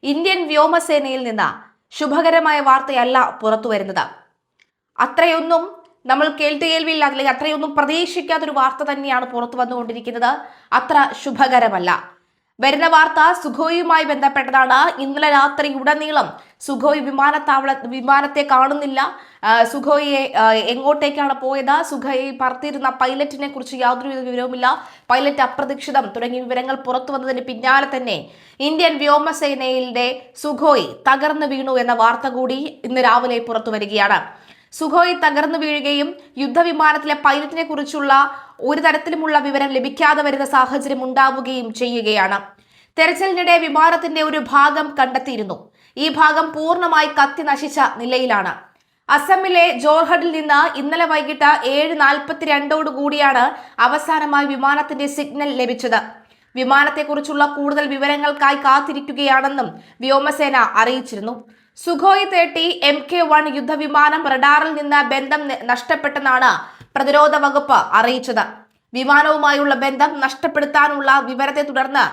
Indian വ്യോമസേനയിൽ നിന്ന് ശുഭകരമായ വാർത്തയല്ല പുറത്തു വരുന്നത്. അത്രയൊന്നും നമ്മൾ കേൾവിയില്ല, അല്ലെങ്കിൽ അത്രയൊന്നും പ്രതീക്ഷിക്കാത്തൊരു വാർത്ത തന്നെയാണ് പുറത്തു വന്നുകൊണ്ടിരിക്കുന്നത്. അത്ര ശുഭകരമല്ല. വരുന്ന വാർത്ത സുഖോയുമായി ബന്ധപ്പെട്ടതാണ്. ഇന്നലെ രാത്രി ഉടനീളം സുഖോയ് വിമാനത്തെ കാണുന്നില്ല. സുഖോയെ എങ്ങോട്ടേക്കാണ് പോയത്, സുഖോയെ പറത്തിയിരുന്ന പൈലറ്റിനെ കുറിച്ച് യാതൊരു വിവരവുമില്ല, പൈലറ്റ് അപ്രതീക്ഷിതം തുടങ്ങിയ വിവരങ്ങൾ പുറത്തു വന്നതിന് പിന്നാലെ തന്നെ ഇന്ത്യൻ വ്യോമസേനയുടെ സുഖോയ് തകർന്നു വീണു എന്ന വാർത്ത കൂടി ഇന്ന് രാവിലെ പുറത്തു വരികയാണ്. സുഖോയ് തകർന്നു വീഴുകയും യുദ്ധവിമാനത്തിലെ പൈലറ്റിനെ കുറിച്ചുള്ള ഒരു തരത്തിലുമുള്ള വിവരം ലഭിക്കാതെ വരുന്ന സാഹചര്യം ഉണ്ടാവുകയും ചെയ്യുകയാണ്. തെരച്ചിലിനിടെ വിമാനത്തിന്റെ ഒരു ഭാഗം കണ്ടെത്തിയിരുന്നു. ഈ ഭാഗം പൂർണ്ണമായി കത്തി നശിച്ച നിലയിലാണ്. അസമിലെ ജോർഹട്ടിൽ നിന്ന് ഇന്നലെ വൈകിട്ട് 7:42 കൂടിയാണ് അവസാനമായി വിമാനത്തിന്റെ സിഗ്നൽ ലഭിച്ചത്. വിമാനത്തെക്കുറിച്ചുള്ള കൂടുതൽ വിവരങ്ങൾക്കായി കാത്തിരിക്കുകയാണെന്നും വ്യോമസേന അറിയിച്ചിരുന്നു. സുഖോയ് 30 MK1 യുദ്ധവിമാനം റഡാറിൽ നിന്ന് ബന്ധം നഷ്ടപ്പെട്ടെന്നാണ് പ്രതിരോധ വകുപ്പ് അറിയിച്ചത്. വിമാനവുമായുള്ള ബന്ധം നഷ്ടപ്പെടുത്താനുള്ള വിവരത്തെ തുടർന്ന്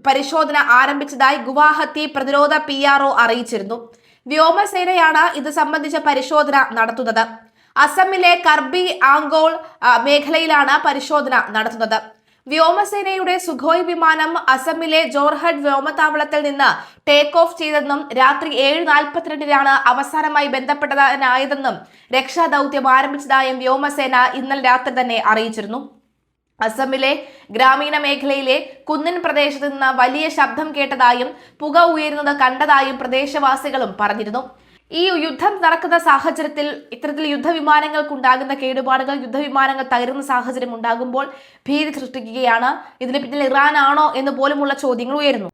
പരിശോധന ആരംഭിച്ചതായി ഗുവാഹത്തി പ്രതിരോധ PRO അറിയിച്ചിരുന്നു. വ്യോമസേനയാണ് ഇത് സംബന്ധിച്ച പരിശോധന നടത്തുന്നത്. അസമിലെ കർബി ആങ്കോൾ മേഖലയിലാണ് പരിശോധന നടത്തുന്നത്. വ്യോമസേനയുടെ സുഖോയ് വിമാനം അസമിലെ ജോർഹട്ട് വ്യോമതാവളത്തിൽ നിന്ന് ടേക്ക് ഓഫ് ചെയ്തെന്നും രാത്രി 7:42 അവസാനമായി ബന്ധപ്പെട്ടതായതെന്നും രക്ഷാദൌത്യം ആരംഭിച്ചതായും വ്യോമസേന ഇന്നലെ രാത്രി തന്നെ അറിയിച്ചിരുന്നു. അസമിലെ ഗ്രാമീണ മേഖലയിലെ കുന്നിൻ പ്രദേശത്ത് നിന്ന് വലിയ ശബ്ദം കേട്ടതായും പുക ഉയരുന്നത് കണ്ടതായും പ്രദേശവാസികളും പറഞ്ഞിരുന്നു. ഈ യുദ്ധം നടക്കുന്ന സാഹചര്യത്തിൽ ഇത്തരത്തിൽ യുദ്ധവിമാനങ്ങൾക്കുണ്ടാകുന്ന കേടുപാടുകൾ, യുദ്ധവിമാനങ്ങൾ തകരുന്ന സാഹചര്യം ഉണ്ടാകുമ്പോൾ ഭീതി സൃഷ്ടിക്കുകയാണ്. ഇതിന് പിന്നിൽ ഇറാനാണോ എന്ന് പോലുമുള്ള ചോദ്യങ്ങൾ ഉയരുന്നു.